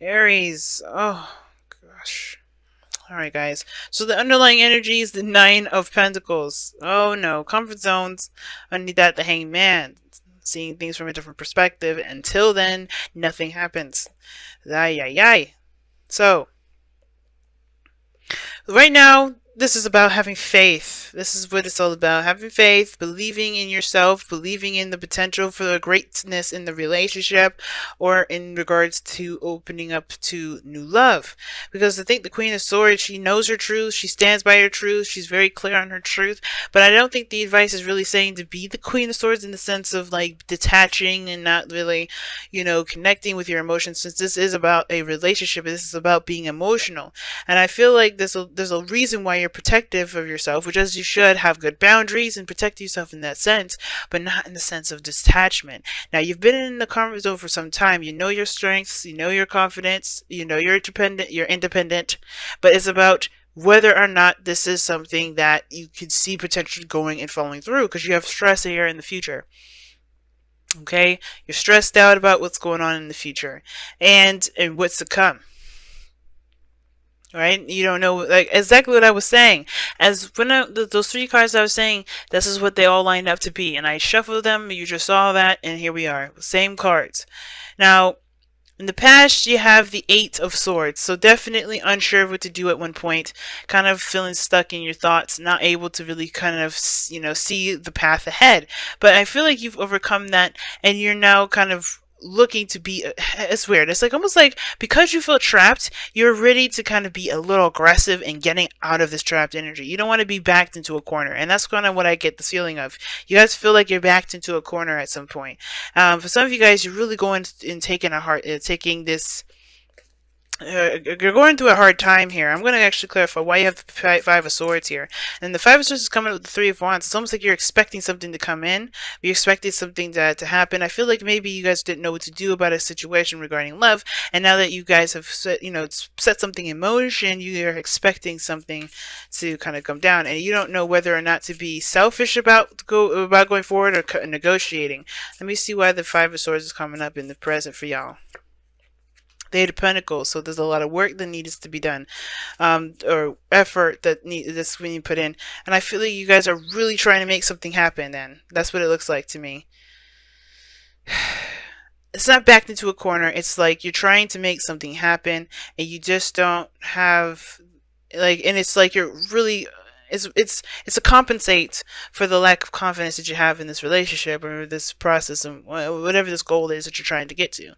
Aries. Oh, gosh. Alright, guys. So the underlying energy is the Nine of Pentacles. Oh no. Comfort zones. Underneath that, the Hangman. Seeing things from a different perspective. Until then, nothing happens. Ay, ay, ay. So, right now, this is about having faith. This is what it's all about. Having faith, believing in yourself, believing in the potential for the greatness in the relationship, or in regards to opening up to new love. Because I think the Queen of Swords, she knows her truth, she stands by her truth, she's very clear on her truth. But I don't think the advice is really saying to be the Queen of Swords in the sense of like detaching and not really, connecting with your emotions, since this is about a relationship. This is about being emotional. And I feel like there's a reason why you're protective of yourself, which is you should have good boundaries and protect yourself in that sense, but not in the sense of detachment. Now, you've been in the comfort zone for some time. You know your strengths, you know your confidence, you know you're independent, but it's about whether or not this is something that you can see potentially going and following through, because you have stress here in the future. Okay, you're stressed out about what's going on in the future and what's to come. Right? You don't know, like, exactly what I was saying. As when those three cards I was saying, this is what they all lined up to be, and I shuffled them. You just saw that, and here we are, same cards. Now, in the past, you have the Eight of Swords, so definitely unsure of what to do at one point, kind of feeling stuck in your thoughts, not able to really kind of, see the path ahead. But I feel like you've overcome that, and you're now kind of looking to be, it's weird, it's like almost like because you feel trapped, you're ready to kind of be a little aggressive in getting out of this trapped energy. You don't want to be backed into a corner, and that's kind of what I get the feeling of. You guys feel like you're backed into a corner at some point. For some of you guys, you're really going and taking this, you're going through a hard time here. I'm going to actually clarify why you have the Five of Swords here. And the Five of Swords is coming with the Three of Wands. It's almost like you're expecting something to come in. You're expecting something to happen. I feel like maybe you guys didn't know what to do about a situation regarding love. And now that you guys have set something in motion, you are expecting something to kind of come down. And you don't know whether or not to be selfish about going forward or negotiating. Let me see why the Five of Swords is coming up in the present for y'all. The Eight of Pentacles. So there's a lot of work that needs to be done, or effort that's being put in. And I feel like you guys are really trying to make something happen. Then that's what it looks like to me. It's not backed into a corner. It's like you're trying to make something happen, and you just don't have and it's like you're really. It's to compensate for the lack of confidence that you have in this relationship or this process and whatever this goal is that you're trying to get to.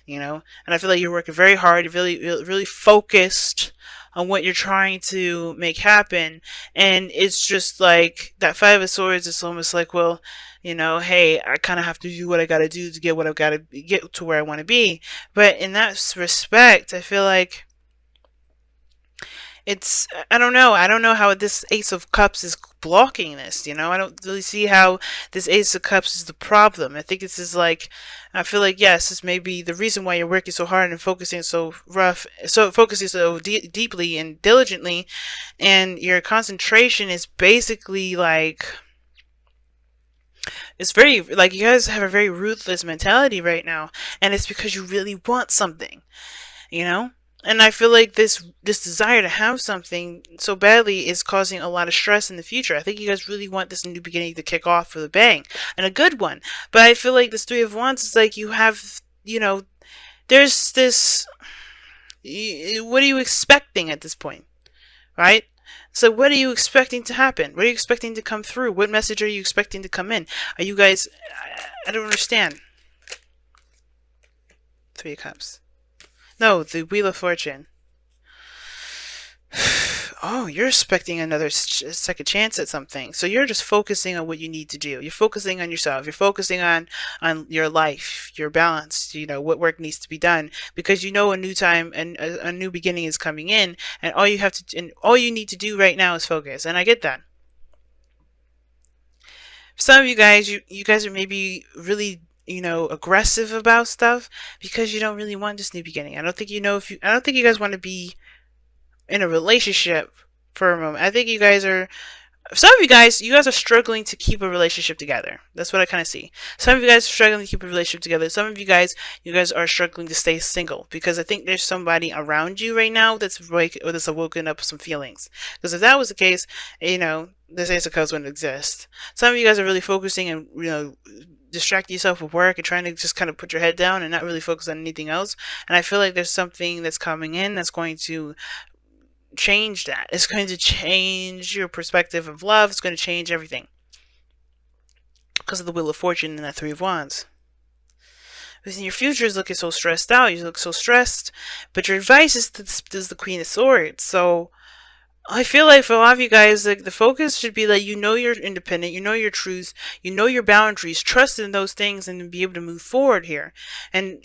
And I feel like you're working very hard, you're really focused on what you're trying to make happen, and it's just like that Five of Swords is almost like, well, hey, I kind of have to do what I got to do to get what I've got to get to where I want to be. But in that respect, I feel like I don't know how this Ace of Cups is blocking this. I don't really see how this Ace of Cups is the problem. I think this is like, I feel like, yes, this may be the reason why you're working so hard and focusing so deeply and diligently, and your concentration is basically like, it's very, like, you guys have a very ruthless mentality right now, and it's because you really want something, you know? And I feel like this desire to have something so badly is causing a lot of stress in the future. I think you guys really want this new beginning to kick off with a bang, and a good one. But I feel like this Three of Wands is like, you have, there's this, what are you expecting at this point, right? So what are you expecting to happen? What are you expecting to come through? What message are you expecting to come in? Are you guys, I don't understand. Three of Cups. No, the Wheel of Fortune. Oh, you're expecting another second chance at something. So you're just focusing on what you need to do. You're focusing on yourself. You're focusing on your life, your balance, what work needs to be done, because a new time and a new beginning is coming in, and all you need to do right now is focus. And I get that. For some of you guys, you guys are maybe really aggressive about stuff because you don't really want this new beginning. I don't think I don't think you guys want to be in a relationship for a moment. I think you guys are Some of you guys are struggling to keep a relationship together. That's what I kind of see. Some of you guys are struggling to keep a relationship together. Some of you guys are struggling to stay single because I think there's somebody around you right now that's awoken up some feelings. Because if that was the case, you know, this Ace of Cups wouldn't exist. Some of you guys are really focusing and, you know, distracting yourself with work and trying to just kind of put your head down and not really focus on anything else. And I feel like there's something that's coming in that's going to change that. It's going to change your perspective of love. It's going to change everything because of the Wheel of Fortune and that Three of Wands. Because your future is looking so stressed out. You look so stressed, but your advice is the Queen of Swords. So I feel like for a lot of you guys, like the focus should be that you know you're independent, you know your truth, you know your boundaries, trust in those things, and be able to move forward here. And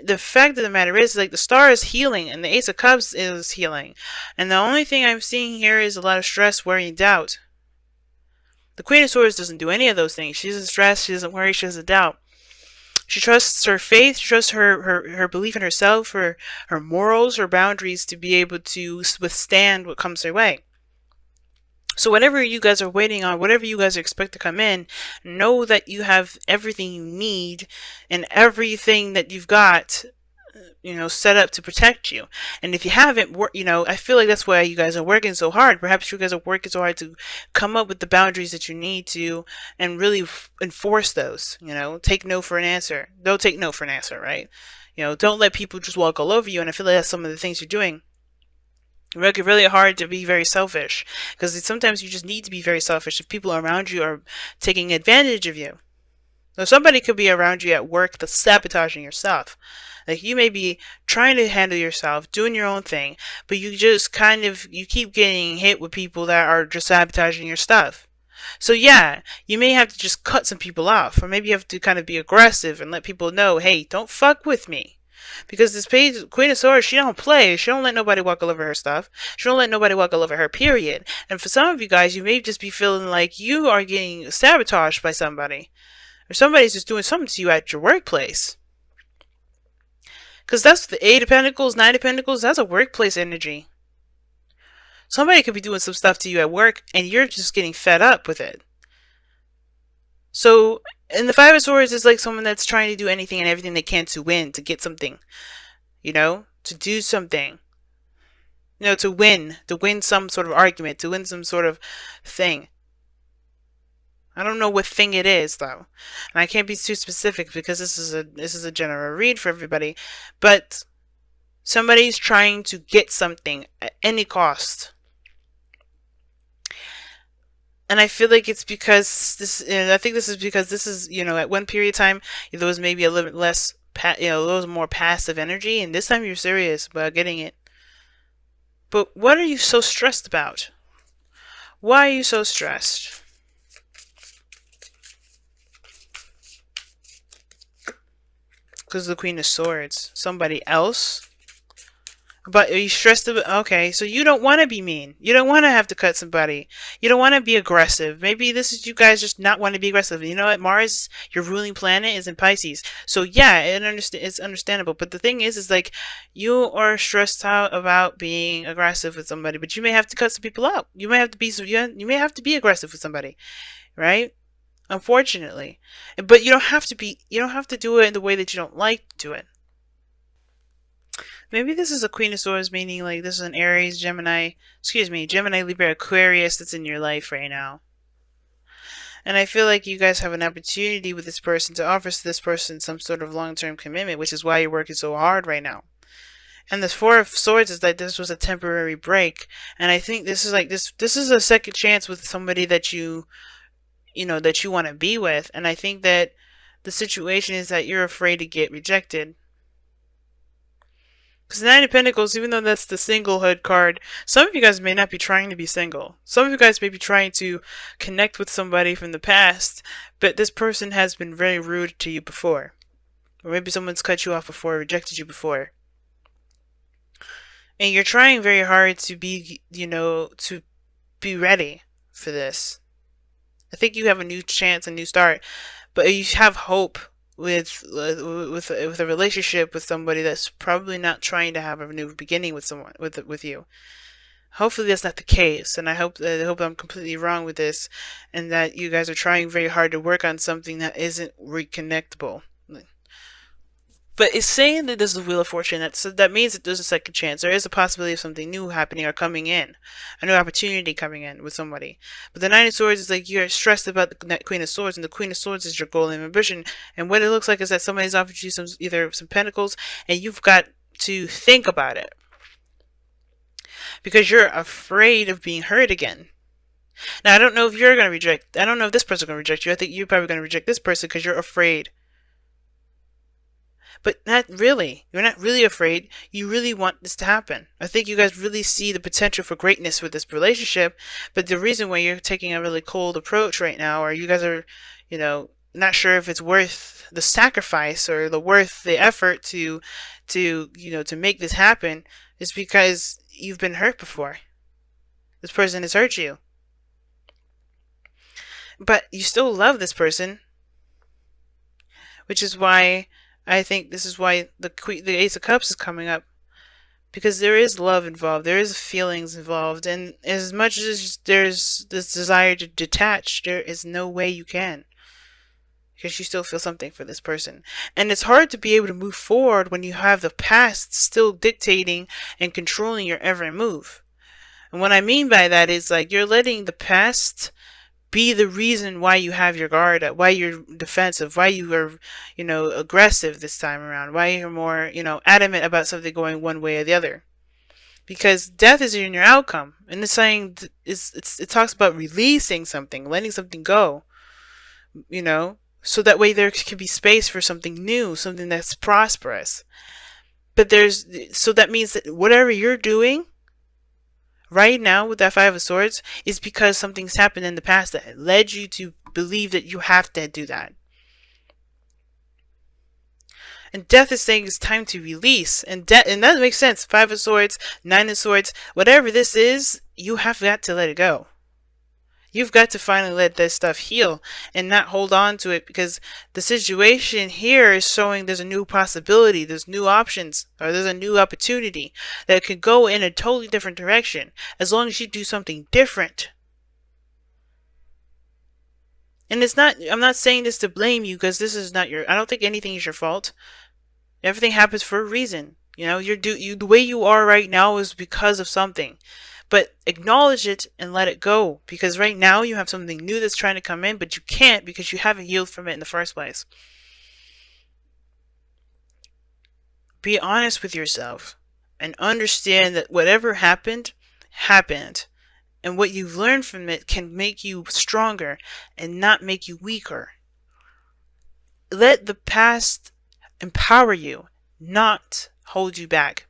the fact of the matter is, like the Star is healing, and the Ace of Cups is healing, and the only thing I'm seeing here is a lot of stress, worry, and doubt. The Queen of Swords doesn't do any of those things. She doesn't stress, she doesn't worry, she doesn't doubt. She trusts her faith, she trusts her belief in herself, her morals, her boundaries to be able to withstand what comes her way. So whatever you guys are waiting on, whatever you guys expect to come in, know that you have everything you need and everything that you've got, you know, set up to protect you. And if you haven't, you know, I feel like that's why you guys are working so hard. Perhaps you guys are working so hard to come up with the boundaries that you need to and really enforce those, you know, take no for an answer. Don't take no for an answer, right? You know, don't let people just walk all over you. And I feel like that's some of the things you're doing. You work it really hard to be very selfish because sometimes you just need to be very selfish if people around you are taking advantage of you. Now, somebody could be around you at work that's sabotaging your stuff. Like you may be trying to handle yourself, doing your own thing, but you just kind of, you keep getting hit with people that are just sabotaging your stuff. So yeah, you may have to just cut some people off, or maybe you have to kind of be aggressive and let people know, hey, don't fuck with me. Because this Queen of Swords, she don't play. She don't let nobody walk all over her stuff. She don't let nobody walk all over her, period. And for some of you guys, you may just be feeling like you are getting sabotaged by somebody. Or somebody's just doing something to you at your workplace. Because that's the Eight of Pentacles, Nine of Pentacles, that's a workplace energy. Somebody could be doing some stuff to you at work, and you're just getting fed up with it. So, and the Five of Swords is like someone that's trying to do anything and everything they can to win, to get something. You know? To do something. You know, to win some sort of argument, to win some sort of thing. I don't know what thing it is though, and I can't be too specific because this is a general read for everybody. But somebody's trying to get something at any cost, and I feel like it's because this. I think this is because this is, you know, at one period of time there was maybe a little bit less, you know, there was more passive energy, and this time you're serious about getting it. But what are you so stressed about? Why are you so stressed? Because the Queen of Swords. Somebody else? But are you stressed about... Okay, so you don't want to be mean. You don't want to have to cut somebody. You don't want to be aggressive. Maybe this is you guys just not want to be aggressive. You know what? Mars, your ruling planet, is in Pisces. So yeah, it's understandable. But the thing is like, you are stressed out about being aggressive with somebody. But you may have to cut some people out. You may have to be... You may have to be aggressive with somebody. Right? Unfortunately. But you don't have to be, you don't have to do it in the way that you don't like to do it. Maybe this is a Queen of Swords, meaning like this is an Aries, Gemini, Libra, Aquarius that's in your life right now. And I feel like you guys have an opportunity with this person to offer this person some sort of long-term commitment, which is why you're working so hard right now. And the Four of Swords is that this was a temporary break. And I think this is like, this is a second chance with somebody that you know, that you want to be with. And I think that the situation is that you're afraid to get rejected. Because Nine of Pentacles, even though that's the singlehood card, some of you guys may not be trying to be single. Some of you guys may be trying to connect with somebody from the past, but this person has been very rude to you before. Or maybe someone's cut you off before, rejected you before. And you're trying very hard to be, you know, to be ready for this. I think you have a new chance, a new start, but you have hope with a relationship with somebody that's probably not trying to have a new beginning with someone with you. Hopefully that's not the case, and I hope I'm completely wrong with this, and that you guys are trying very hard to work on something that isn't reconnectable. But it's saying that this is the Wheel of Fortune. That means that there's a second chance. There is a possibility of something new happening or coming in, a new opportunity coming in with somebody. But the Nine of Swords is like you're stressed about the Queen of Swords, and the Queen of Swords is your goal and ambition. And what it looks like is that somebody's offered you either some pentacles, and you've got to think about it because you're afraid of being hurt again. Now I don't know if you're gonna reject. I don't know if this person's gonna reject you. I think you're probably gonna reject this person because you're afraid. But not really. You're not really afraid. You really want this to happen. I think you guys really see the potential for greatness with this relationship. But the reason why you're taking a really cold approach right now, or you guys are, not sure if it's worth the sacrifice or worth the effort to make this happen, is because you've been hurt before. This person has hurt you. But you still love this person, which is why I think this is why the Ace of Cups is coming up, because there is love involved, there is feelings involved, and as much as there's this desire to detach, there is no way you can, because you still feel something for this person. And it's hard to be able to move forward when you have the past still dictating and controlling your every move. And what I mean by that is like you're letting the past be the reason why you have your guard up, why you're defensive, why you are, aggressive this time around, why you're more, adamant about something going one way or the other. Because death is in your outcome, and it's saying it talks about releasing something, letting something go, so that way there can be space for something new, something that's prosperous. But so that means that whatever you're doing right now with that Five of Swords is because something's happened in the past that led you to believe that you have to do that. And death is saying it's time to release. And that makes sense. Five of Swords, Nine of Swords, whatever this is, you have got to let it go. You've got to finally let this stuff heal and not hold on to it, because the situation here is showing there's a new possibility, there's new options, or there's a new opportunity that could go in a totally different direction as long as you do something different. And I'm not saying this to blame you, because this is not I don't think anything is your fault. Everything happens for a reason. The way you are right now is because of something. But acknowledge it and let it go, because right now you have something new that's trying to come in, but you can't because you haven't healed from it in the first place. Be honest with yourself and understand that whatever happened, happened. And what you've learned from it can make you stronger and not make you weaker. Let the past empower you, not hold you back.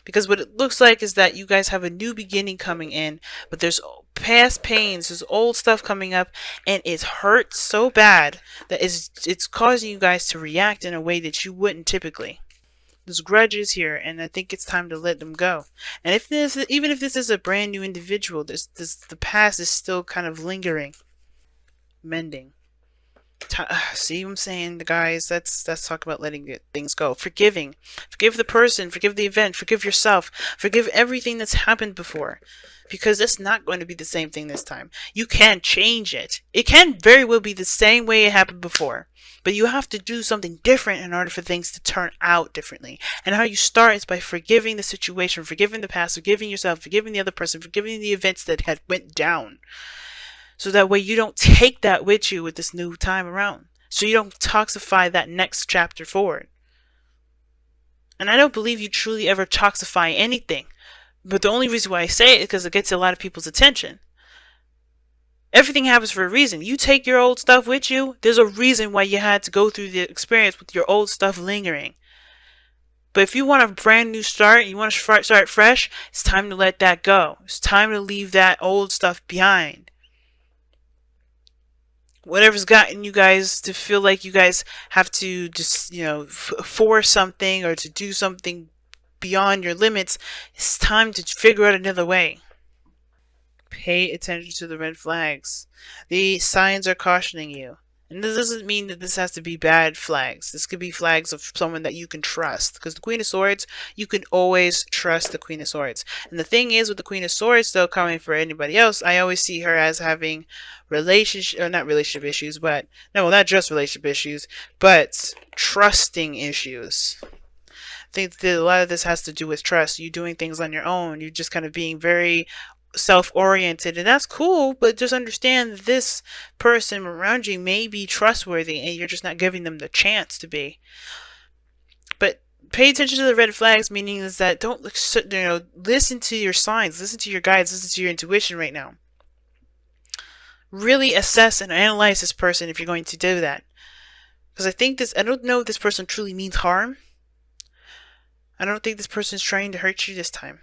Because what it looks like is that you guys have a new beginning coming in, but there's past pains, there's old stuff coming up, and it hurts so bad that it's causing you guys to react in a way that you wouldn't typically. There's grudges here, and I think it's time to let them go. And even if this is a brand new individual, the past is still kind of lingering, mending. See what I'm saying, guys? Let's talk about letting things go. Forgiving. Forgive the person, forgive the event, forgive yourself, forgive everything that's happened before. Because it's not going to be the same thing this time. You can change it. It can very well be the same way it happened before. But you have to do something different in order for things to turn out differently. And how you start is by forgiving the situation, forgiving the past, forgiving yourself, forgiving the other person, forgiving the events that had went down. So that way you don't take that with you with this new time around. So you don't toxify that next chapter forward. And I don't believe you truly ever toxify anything. But the only reason why I say it is because it gets a lot of people's attention. Everything happens for a reason. You take your old stuff with you, there's a reason why you had to go through the experience with your old stuff lingering. But if you want a brand new start, you want to start fresh, it's time to let that go. It's time to leave that old stuff behind. Whatever's gotten you guys to feel like you guys have to just, force something or to do something beyond your limits, it's time to figure out another way. Pay attention to the red flags. The signs are cautioning you. And this doesn't mean that this has to be bad flags. This could be flags of someone that you can trust. Because the Queen of Swords, you can always trust the Queen of Swords. And the thing is with the Queen of Swords, though, coming for anybody else, I always see her as having relationship, or not relationship issues, but, no, not just relationship issues, but trusting issues. I think that a lot of this has to do with trust. You doing things on your own. You just kind of being very self-oriented, and that's cool, but just understand this person around you may be trustworthy and you're just not giving them the chance to be. But pay attention to the red flags, meaning is that don't listen to your signs, listen to your guides, listen to your intuition right now. Really assess and analyze this person if you're going to do that, because I don't know if this person truly means harm. I don't think this person's trying to hurt you this time.